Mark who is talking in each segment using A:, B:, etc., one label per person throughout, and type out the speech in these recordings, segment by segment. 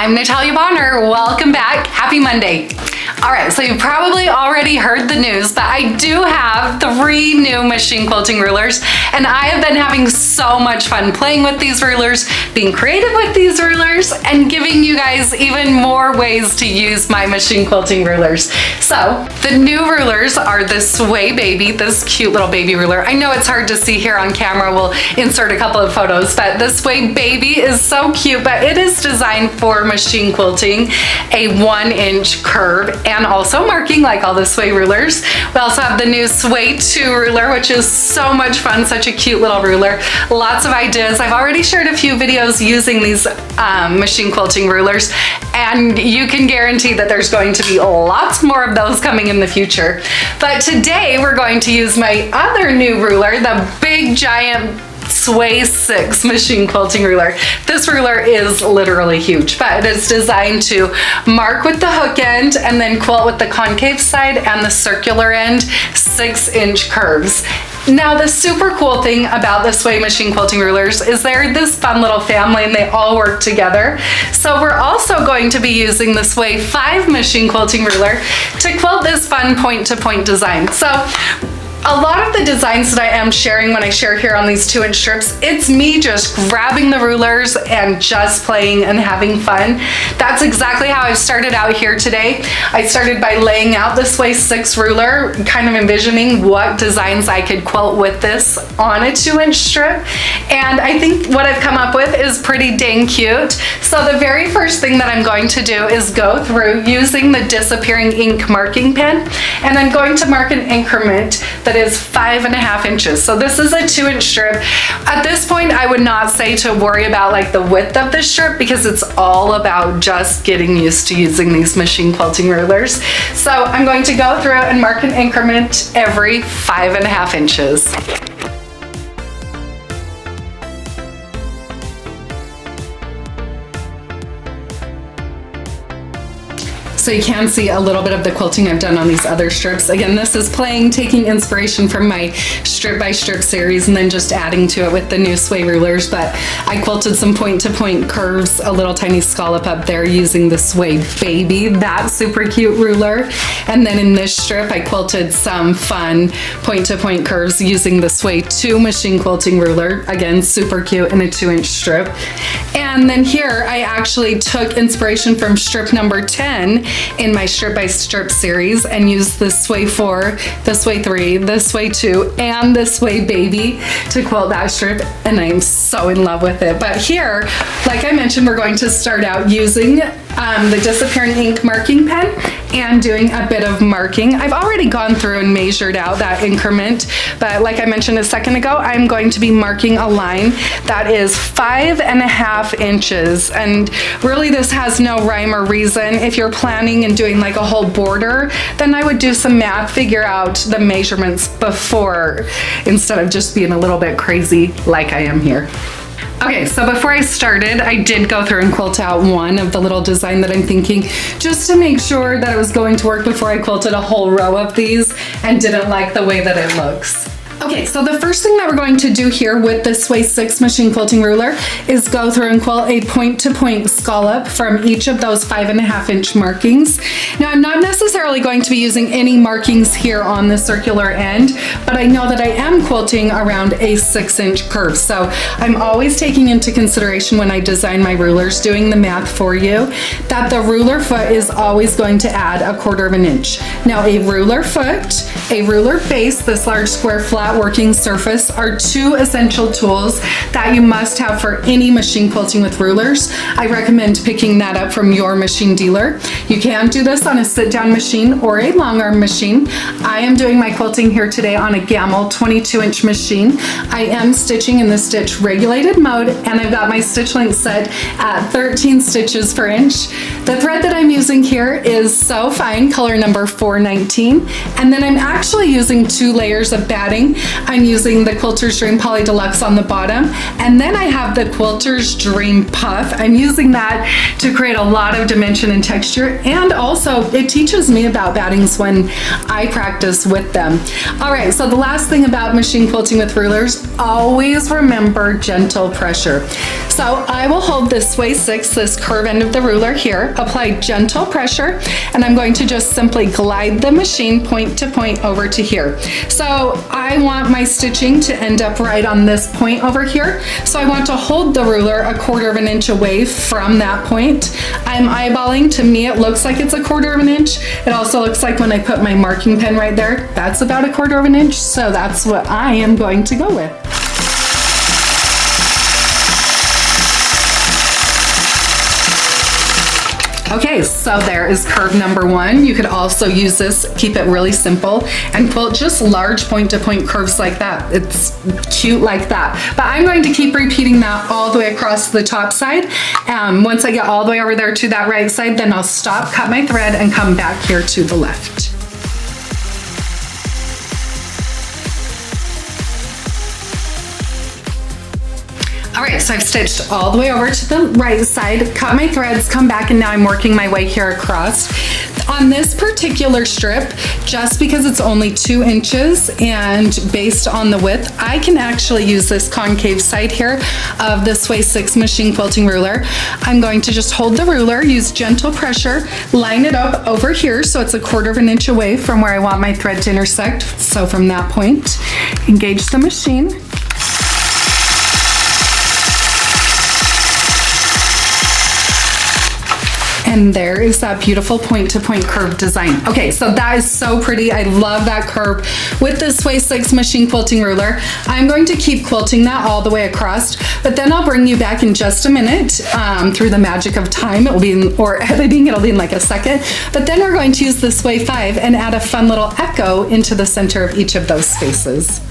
A: I'm Natalia Bonner. Welcome back. Happy Monday. All right, so you've probably already heard the news, but I do have 3 new machine quilting rulers, and I have been having so much fun playing with these rulers, being creative with these rulers, and giving you guys even more ways to use my machine quilting rulers. So the new rulers are this Sway Baby, this cute little baby ruler. I know it's hard to see here on camera. We'll insert a couple of photos, but this Sway Baby is so cute, but it is designed for machine quilting, a 1-inch curve, and also marking like all the Sway rulers. We also have the new Sway 2 ruler, which is so much fun, such a cute little ruler. Lots of ideas. I've already shared a few videos using these machine quilting rulers, and you can guarantee that there's going to be lots more of those coming in the future. But today we're going to use my other new ruler, the big giant Sway 6 machine quilting ruler. This ruler is literally huge, but it's designed to mark with the hook end and then quilt with the concave side and the circular end, 6-inch curves. Now, the super cool thing about the Sway machine quilting rulers is they're this fun little family and they all work together. So we're also going to be using the Sway 5 machine quilting ruler to quilt this fun point-to-point design. So a lot of the designs that I am sharing when I share here on these 2-inch strips, it's me just grabbing the rulers and just playing and having fun. That's exactly how I've started out here today. I started by laying out the Sway 6 ruler, kind of envisioning what designs I could quilt with this on a 2-inch strip. And I think what I've come up with is pretty dang cute. So the very first thing that I'm going to do is go through using the disappearing ink marking pen, and I'm going to mark an increment that is 5.5 inches. So this is a 2-inch strip. At this point, I would not say to worry about like the width of the strip because it's all about just getting used to using these machine quilting rulers. So I'm going to go through and mark an increment every 5.5 inches. So you can see a little bit of the quilting I've done on these other strips. Again, this is taking inspiration from my strip by strip series and then just adding to it with the new Sway rulers. But I quilted some point-to-point curves, a little tiny scallop up there using the Sway Baby, that super cute ruler. And then in this strip, I quilted some fun point-to-point curves using the Sway 2 machine quilting ruler. Again, super cute in a 2-inch strip. And then here, I actually took inspiration from strip number 10 in my strip by strip series and used the Sway 4, the Sway 3, the Sway 2, and the Sway Baby to quilt that strip, and I'm so in love with it. But here, like I mentioned, we're going to start out using the disappearing ink marking pen and doing a bit of marking. I've already gone through and measured out that increment, but like I mentioned a second ago, I'm going to be marking a line that is 5.5 inches. And really this has no rhyme or reason. If you're planning and doing like a whole border, then I would do some math, figure out the measurements before, instead of just being a little bit crazy like I am here. Okay, so before I started, I did go through and quilt out one of the little design that I'm thinking, just to make sure that it was going to work before I quilted a whole row of these and didn't like the way that it looks. Okay, so the first thing that we're going to do here with the Sway 6 machine quilting ruler is go through and quilt a point-to-point scallop from each of those 5.5-inch markings. Now, I'm not necessarily going to be using any markings here on the circular end, but I know that I am quilting around a 6-inch curve. So I'm always taking into consideration when I design my rulers, doing the math for you, that the ruler foot is always going to add 1/4 inch. Now, a ruler foot, a ruler base, this large square flat working surface are 2 essential tools that you must have for any machine quilting with rulers. I recommend picking that up from your machine dealer. You can do this on a sit-down machine or a Longarm machine. I am doing my quilting here today on a Gamble 22-inch machine. I am stitching in the stitch regulated mode, and I've got my stitch length set at 13 stitches per inch. The thread that I'm using here is So Fine, color number 419, and then I'm actually using 2 layers of batting. I'm using the Quilter's Dream Poly Deluxe on the bottom, and then I have the Quilter's Dream Puff. I'm using that to create a lot of dimension and texture, and also it teaches me about battings when I practice with them. All right, so the last thing about machine quilting with rulers, always remember gentle pressure. So I will hold this Sway 6, this curve end of the ruler here, apply gentle pressure, and I'm going to just simply glide the machine point to point over to here. So I want my stitching to end up right on this point over here. So I want to hold the ruler 1/4 inch away from that point. I'm eyeballing. To me, it looks like it's 1/4 inch. It also looks like when I put my marking pen right there, that's about 1/4 inch. So that's what I am going to go with. Okay, so there is curve number 1. You could also use this, keep it really simple, and quilt just large point-to-point curves like that. It's cute like that. But I'm going to keep repeating that all the way across the top side. Once I get all the way over there to that right side, then I'll stop, cut my thread, and come back here to the left. All right, so I've stitched all the way over to the right side, cut my threads, come back, and now I'm working my way here across. On this particular strip, just because it's only 2 inches and based on the width, I can actually use this concave side here of the Sway 6 machine quilting ruler. I'm going to just hold the ruler, use gentle pressure, line it up over here so it's 1/4 inch away from where I want my thread to intersect. So from that point, engage the machine. And there is that beautiful point-to-point curve design. Okay, so that is so pretty. I love that curve with this Sway 6 machine quilting ruler. I'm going to keep quilting that all the way across, but then I'll bring you back in just a minute. Through the magic of time, it will be in, or editing, it'll be in like a second. But then we're going to use the Sway 5 and add a fun little echo into the center of each of those spaces.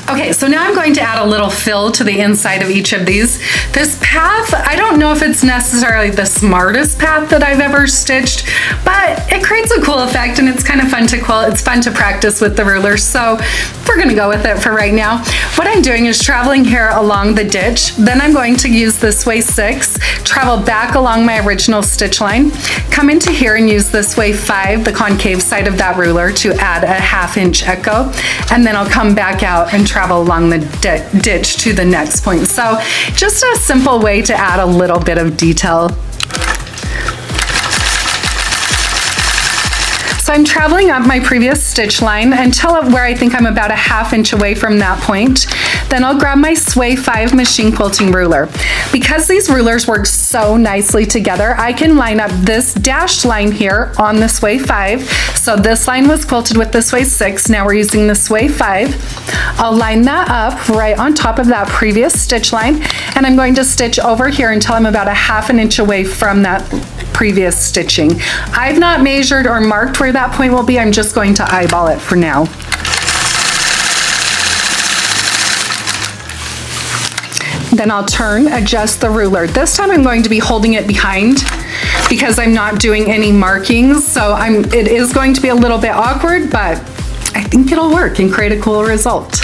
A: Okay, so now I'm going to add a little fill to the inside of each of these. This path, I don't know if it's necessarily the smartest path that I've ever stitched, but it creates a cool effect and it's kind of fun to quilt. It's fun to practice with the ruler, so we're gonna go with it for right now. What I'm doing is traveling here along the ditch, then I'm going to use this Sway 6, travel back along my original stitch line, come into here and use this Sway 5, the concave side of that ruler, to add a 1/2 inch echo, and then I'll come back out and travel along the ditch to the next point. So just a simple way to add a little bit of detail. So I'm traveling up my previous stitch line until where I think I'm about a 1/2 inch away from that point. Then I'll grab my Sway 5 machine quilting ruler. Because these rulers work so nicely together, I can line up this dashed line here on the Sway 5. So this line was quilted with the Sway 6, now we're using the Sway 5. I'll line that up right on top of that previous stitch line, and I'm going to stitch over here until I'm about a 1/2 inch away from that previous stitching. I've not measured or marked where that point will be, I'm just going to eyeball it for now. Then I'll turn, adjust the ruler. This time I'm going to be holding it behind because I'm not doing any markings, so it is going to be a little bit awkward, but I think it'll work and create a cool result.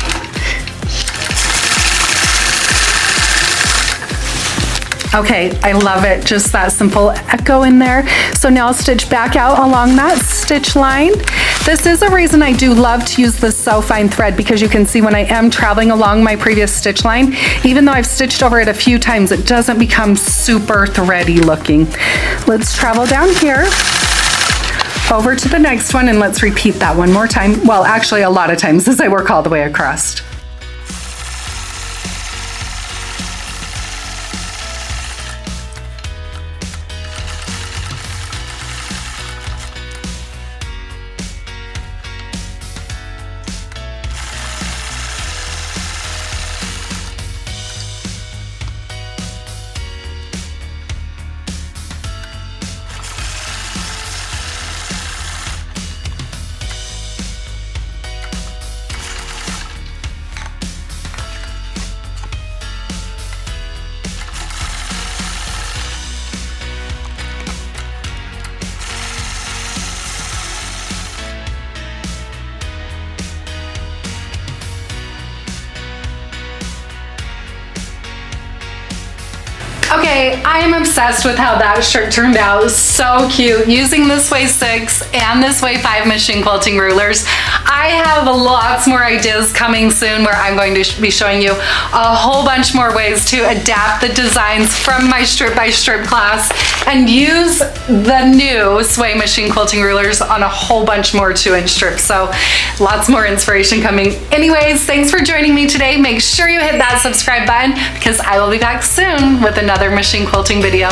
A: Okay, I love it, just that simple echo in there. So now I'll stitch back out along that stitch line. This is a reason I do love to use this so fine thread, because you can see when I am traveling along my previous stitch line, even though I've stitched over it a few times, it doesn't become super thready looking. Let's travel down here, over to the next one, and let's repeat that one more time. Well, actually a lot of times as I work all the way across. Okay, I am obsessed with how that shirt turned out. So cute. Using the Sway 6 and the Sway 5 machine quilting rulers. I have lots more ideas coming soon where I'm going to be showing you a whole bunch more ways to adapt the designs from my strip by strip class and use the new Sway machine quilting rulers on a whole bunch more 2-inch strips. So lots more inspiration coming. Anyways, thanks for joining me today. Make sure you hit that subscribe button because I will be back soon with another machine quilting video.